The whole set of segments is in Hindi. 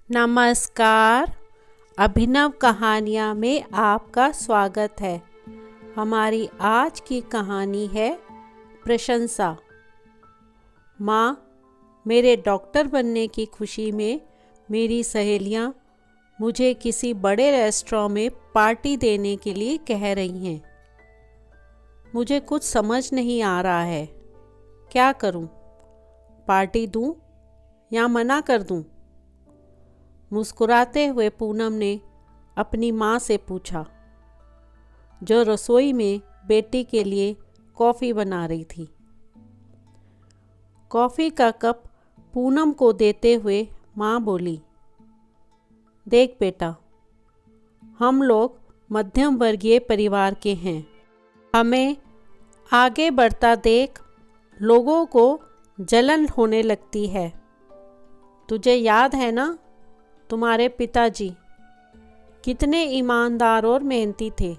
नमस्कार। अभिनव कहानियाँ में आपका स्वागत है। हमारी आज की कहानी है प्रशंसा। माँ, मेरे डॉक्टर बनने की खुशी में मेरी सहेलियाँ मुझे किसी बड़े रेस्टोरेंट में पार्टी देने के लिए कह रही हैं। मुझे कुछ समझ नहीं आ रहा है, क्या करूँ? पार्टी दूँ या मना कर दूँ? मुस्कुराते हुए पूनम ने अपनी माँ से पूछा, जो रसोई में बेटी के लिए कॉफ़ी बना रही थी। कॉफ़ी का कप पूनम को देते हुए माँ बोली, देख बेटा, हम लोग मध्यम वर्गीय परिवार के हैं। हमें आगे बढ़ता देख लोगों को जलन होने लगती है। तुझे याद है ना, तुम्हारे पिताजी कितने ईमानदार और मेहनती थे।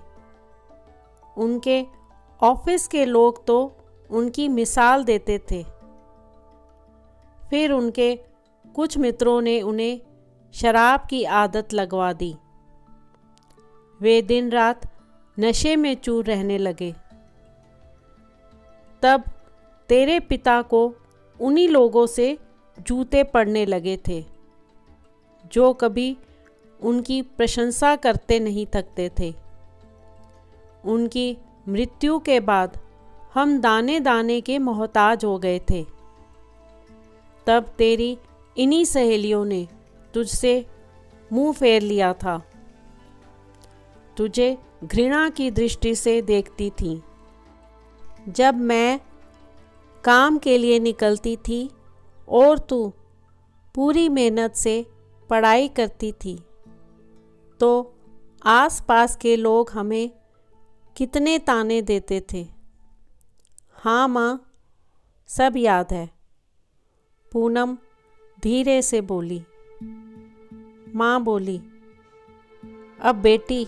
उनके ऑफिस के लोग तो उनकी मिसाल देते थे। फिर उनके कुछ मित्रों ने उन्हें शराब की आदत लगवा दी। वे दिन रात नशे में चूर रहने लगे। तब तेरे पिता को उन्हीं लोगों से जूते पड़ने लगे थे, जो कभी उनकी प्रशंसा करते नहीं थकते थे। उनकी मृत्यु के बाद हम दाने दाने के मोहताज हो गए थे। तब तेरी इन्हीं सहेलियों ने तुझसे मुंह फेर लिया था। तुझे घृणा की दृष्टि से देखती थी। जब मैं काम के लिए निकलती थी और तू पूरी मेहनत से पढ़ाई करती थी, तो आसपास के लोग हमें कितने ताने देते थे। हाँ माँ, सब याद है, पूनम धीरे से बोली। माँ बोली, अब बेटी,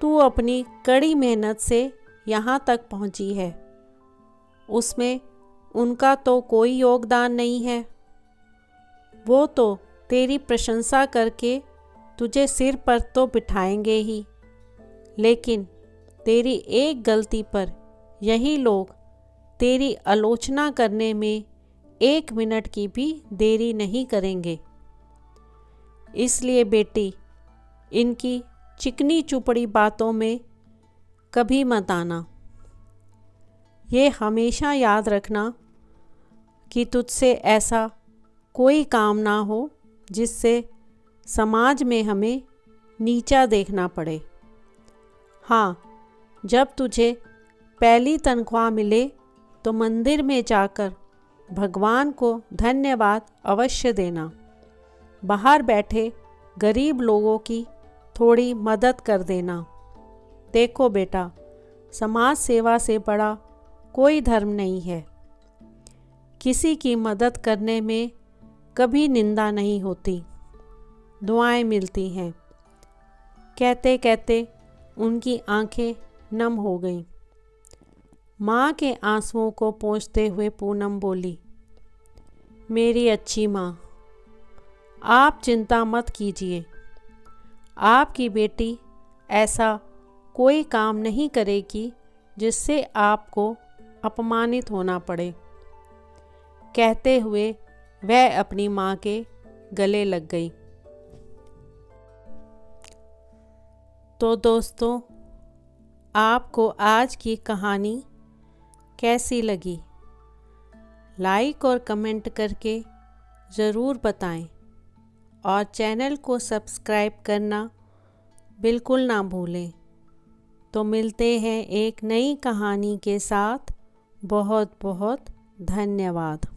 तू अपनी कड़ी मेहनत से यहाँ तक पहुँची है, उसमें उनका तो कोई योगदान नहीं है। वो तो तेरी प्रशंसा करके तुझे सिर पर तो बिठाएंगे ही, लेकिन तेरी एक गलती पर यही लोग तेरी आलोचना करने में 1 मिनट की भी देरी नहीं करेंगे। इसलिए बेटी, इनकी चिकनी चुपड़ी बातों में कभी मत आना। ये हमेशा याद रखना कि तुझसे ऐसा कोई काम ना हो जिससे समाज में हमें नीचा देखना पड़े। हाँ, जब तुझे पहली तनख्वाह मिले तो मंदिर में जाकर भगवान को धन्यवाद अवश्य देना। बाहर बैठे गरीब लोगों की थोड़ी मदद कर देना। देखो बेटा, समाज सेवा से बड़ा कोई धर्म नहीं है। किसी की मदद करने में कभी निंदा नहीं होती, दुआएं मिलती हैं। कहते कहते उनकी आंखें नम हो गईं। माँ के आंसुओं को पोंछते हुए पूनम बोली, मेरी अच्छी माँ, आप चिंता मत कीजिए। आपकी बेटी ऐसा कोई काम नहीं करेगी जिससे आपको अपमानित होना पड़े। कहते हुए वह अपनी माँ के गले लग गई। तो दोस्तों, आपको आज की कहानी कैसी लगी? लाइक और कमेंट करके ज़रूर बताएं और चैनल को सब्सक्राइब करना बिल्कुल ना भूलें। तो मिलते हैं एक नई कहानी के साथ। बहुत बहुत धन्यवाद।